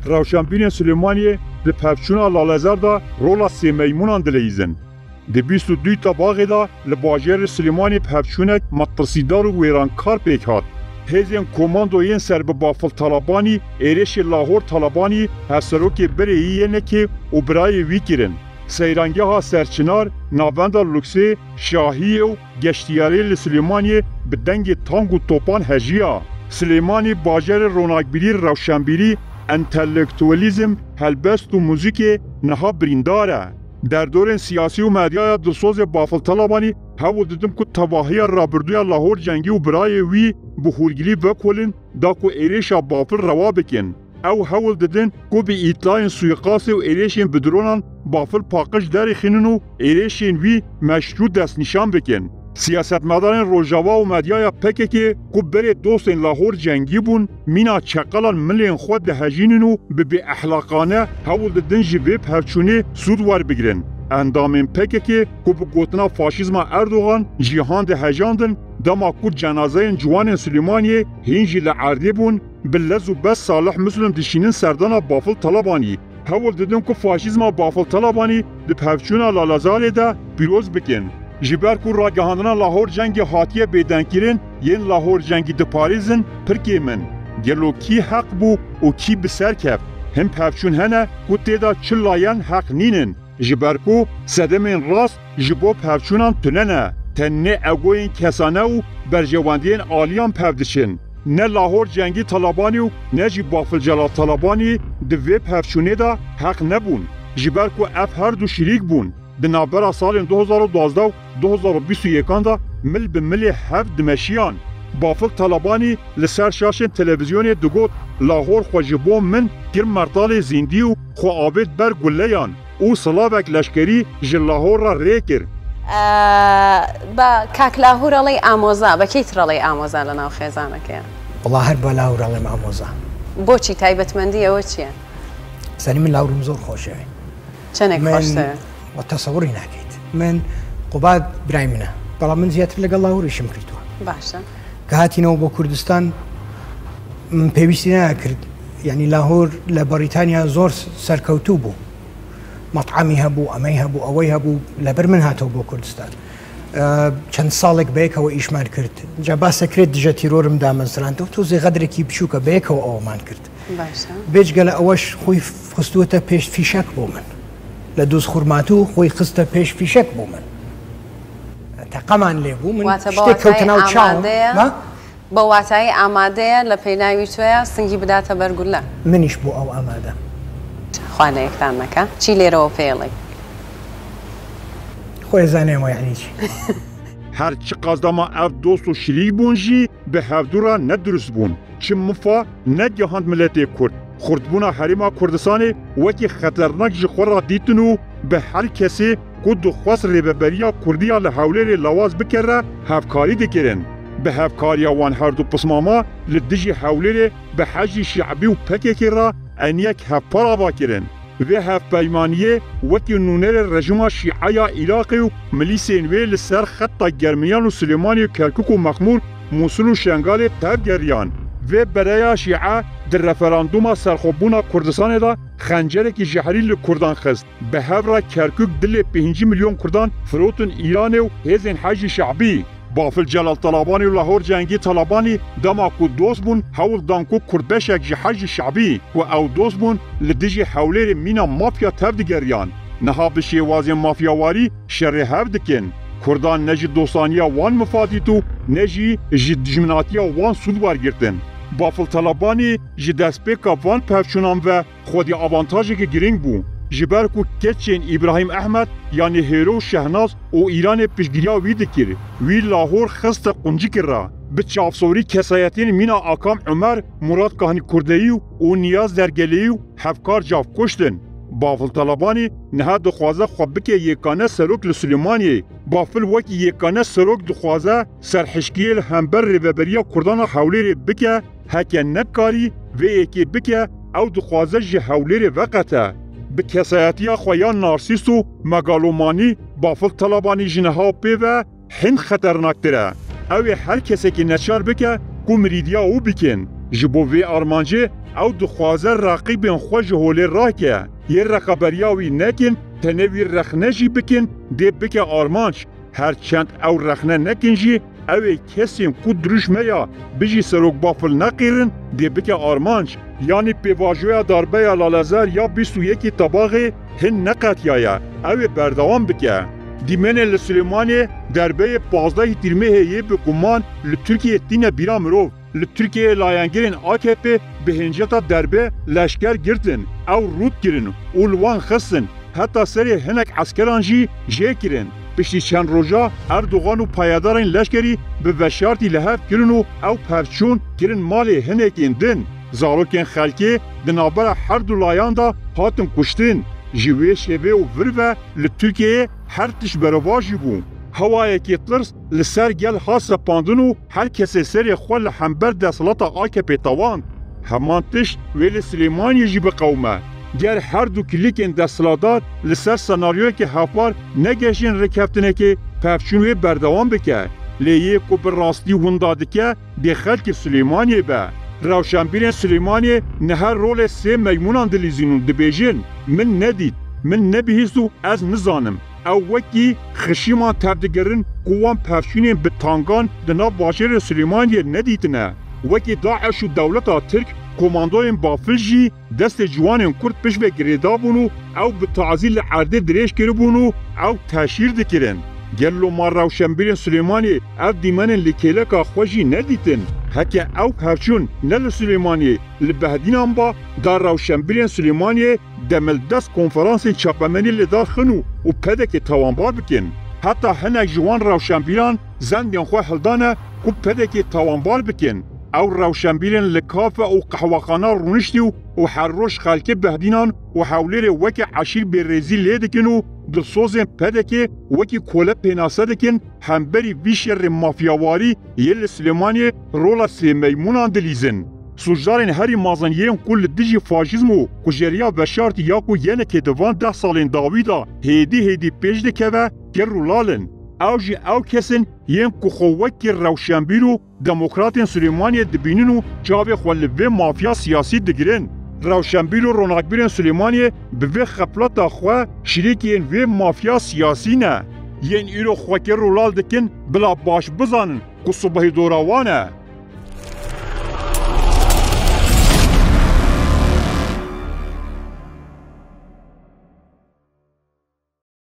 روشنبین سلیمانی به پفچونا لالزار دا رولا سی میمونان دلیزن. ده 22 تا باغ دا لباجر سلیمانی پفچونک مطرسیدار و ویرانکار پیک هات. هزین کماندوین سر به بافل طالبانی ایرش لاهور طالبانی هفسروکی بریه نکی و برای وی کرن. سیرانگه ها سرچنار ناوند لوکسی شاهی و گشتیاری لسلیمانی به دنگ تانگ و توپان هجیا. سلیمانی باجر روناکبیری روشنبیری انتلکتوالیزم هلبست و موزیک نها برینداره. در دوران سیاسی و مدیای دلسوز بافل طالبانی هاول دیدم که تواهی رابردوی لاهور جنگی و برای وی بخورگیری وکولن دا که ایریشا بافل روا بکن. او هاول دیدن که به اطلاع سویقاس و ایریشین بدرونان بافل پاقش داری خینن و ایریشین وی مشروع دست نشان بکن. سیاستمداران روجاوا و مدیای پکه که بره دوستین لاهور جنگی بون مینا چقلان ملین خود ده هجینن و به احلاقانه هاول دیدن جوی پرچونه سود وار بگیرن. اندامین پکه که به گوتنا فاشیزم اردوغان جیهان ده هجاندن دما کو جنازه جوان سلیمانی هینجی لعردی بون بلز و بس صالح مسلم دشینن سردان بافل طالبانی. هاول دیدن که فاشیزم بافل طالبانی ده پرچونه لالزاره ده پیروز بکن. جبر کو راگهاندنا لاهور جنگی هاتیه بیدن کرن ین لاهور جنگی ده پاریزن پرکی من گلو کی حق بو و کی بسر کف هم پفچون هنه کو تیدا چلاین حق نینن جبر کو صدمین راست جبو پفچونان تننه تنه اگوین کسانه و برجواندین آلیان پفدشن نه لاهور جنگی طالبانی و نه جی بافل جلال طالبانی دوی پفچونه دا حق نبون جبر کو اف هر دو شریک بون د نابرا سال 2012 و 2021 دا مل به مل هفت دمشیان بافل طالبانی لسر شاشن تلویزیون دگوت لاهور خوجبو من گرم مرتال زیندی و خو آبید بر گلیان او صلابک لشکری جل لاهور را ریکر با کاک لاهور علی آموزا با کیتر علی آموزا لناو خیزانه که والله هر با لاهور علی آموزا بۆچی تایبەتمەندیە ئەوە چییە؟ زەنی من لاورم زۆر خۆشەوێ چەندێک خۆشتە؟ تەسەووری ناکەیت من قوباد برای منە بەڵام من زیاتر لەگەڵ لاهوریشم کردووە باشە کە هاتینەوە بۆ کوردستان پێویستی ناکرد یعنی لاهور لە بەریتانیا زۆر سەرکەوتوو بوو مەطعەمی هەبوو ئەمەی هەبوو ئەوەی هەبوو لەبەر من هاتەوە بۆ کوردستان چەند ساڵێک بەیەکەوە ئیشمان کرد جا باسەکرێت دژە تیرۆرم دامەزراندەوە تۆزێ غەدرێکی بچووکە بەیەکەوە ئەوەمان کرد بێجگە لە ئەوەش خۆی خستووەتە پێش فیشەک بۆ من لە دووس خوورماتوو خۆی خستە پێش فیشەک بۆ من تەقەمان لێ بوو من شتێک کەوتە ناو چاوم بە واتایی ئامادەیە لە پێناوی توێە سنگی بداتە بەرگولە منیش بۆ ئەو ئامادە خوانەیەکتان نەکە چی لێرەوە پێڵێ خۆی زانێمە یعنی چی هر چی قازداما اف دوست و شریک بون جی به هفدورا ندرست بون چی مفا نگهاند ملت کرد خردبونا حریما کردستانی وکی خطرناک جی خور را دیتن و به هر کسی که دخواست ریببریا کردیا لحوله لواز بکره هفکاری دکرن به هفکاری وان هر دو پسماما لدجی حوله به حجی شعبی و پکه کرا انیک هفپارا باکرن و هف پیمانیه وکی نونر رژیم شیعه عراقی و ملیسین وی لسر خط گرمیان و سلیمانی و کرکک و مخمور موصل و شنگال تب گریان و برای شیعه در رفراندوم سرخوبونا کردستان دا خنجره کی جهری لکردان خست به هفرا کرکک دل 5 میلیون کردان فروتن ایران و هزین حج شعبی بافل جلال طلبانی و لاهور جنگی طلبانی دما کو دوست بون حول دانکو کردبشک جحج شعبی و او دوست بون لدیجی حوله مینا مافیا تبدگریان نها بشی وازی مافیاواری شر هفدکن کردان نجی دوستانیا وان مفادیتو نجی جمناتیا وان سودوار گرتن بافل طلبانی جی دستپیکا وان پفچونان و خودی آوانتاجی که گرینگ بون جبر کو کچین ابراهیم احمد یعنی هیرو شهناز او ایران پیشگیریا وی دکر وی لاهور خست قنجی کرا به چافسوری کسایتین مینا آکام عمر مراد کهانی کردی و نیاز درگلی و هفکار جاف کشتن بافل طلبانی نه دخوازه خوب که یکانه سروک لسلیمانی بافل وکی یکانه سروک دخوازه سرحشکیل همبر ریوبریا کردان حوله بکه هکه نکاری و یکی بکه او دخوازه جه حوله وقته به کسایتی خویان نارسیس و مگالومانی بافل طلبانی جنها پی و هند خطرناکتره اوی هر کسی که نچار بکه کو مریدیا او بکن جبو وی آرمانجه او دخوازه رقیبین خوش هولی را که یه رقبریاوی نکن تنوی رخنه جی بکن ده بکه آرمانش هرچند او رخنه نکن جی اوی کسیم کو درشمه یا بجی سروک بافل نقیرن ده بکه آرمانش یعنی پیواجویا دربه یا لالزر یا 21 طباقه هن نقطیایا اوی بردوام بکه دیمن لسلیمانی دربه 15 تیرمه هیه بکمان لترکیه تینه بیرا مروف لترکیه لایانگرین AKP به هنجتا دربه لشکر گرتن او رود گرن اولوان خستن حتی سری هنک عسکران جه کرن پشتی چند روژا اردوغان و پایدارین لشکری به وشارتی لحف کرن و او پرچون کرن مال هنک اندن زاروکین خلکی دنابر هر دو لایان دا هاتن کشتن جوی شبه و وروه لترکیه هر تش برواجی بون هوای کی ترس لسر گل خاصه پاندن و هر کسی سری خول حنبر دستلات AKP تاوان همان تش ویل سلیمانی جی به قومه گر هر دو کلیکن دستلاتات لسر سناریوی که هفار نگشین رکفتنه که پفچونوی بردوام بکه لیه کو بر راستی هنداده که دی خلک سلیمانی به روشنبیرین سلیمانی نهر رول 3 میمونان دلیزینون دبیجین من ندید من نبیهیستو از نزانم او وکی خشیمان تبدگرن قوان پفشینین به تانگان دنا باشر سلیمانی ندیدنه وکی داعش و دولتا ترک کماندوین بافلجی دست جوانین کرد پش به گریدا بونو او به تعزیل عرده دریش کرد بونو او تشیر دکرن گلو ما روشنبیرین سلیمانی او دیمنین لکیلکا خوشی ندیدن هکه او پفچون نل سلیمانی لبهدینان با در روشنبیرین سلیمانی دمل دست کنفرانس چاپمنی لدار خنو و پدک تاوانبار بکن حتی هنک جوان روشنبیران زندین خواه هلدانه و پدک تاوانبار بکن او روشنبیرین لکافه و قهوخانه رونشتی و هر روش خلکه بهدینان و حولیر وکی عشیر بیرزی لیدکن و دلسوزین پدک وکی کوله پیناسه دکن همبری ویشیر مافیاواری یل سلیمانی رولا 3 میمونان دلیزن سوجدارین هری مازنیین کل دیجی فاشیزم و کجریا وشارت یاکو ینه که دوان 10 سالین داویدا هیدی پیش دکه و گر رولالن اوجی او کسن ین کو خوکی روشنبیر و دموکراتین سلیمانی دبینن و جاوی خولوی مافیا سیاسی دگرن روشنبیر و روناکبیرین سلیمانی به وی خپلتا خو شریکین وی مافیا سیاسی نه ین ایرو خوکی رولال دکن بلا باش بزانن کو صبح دوراوانه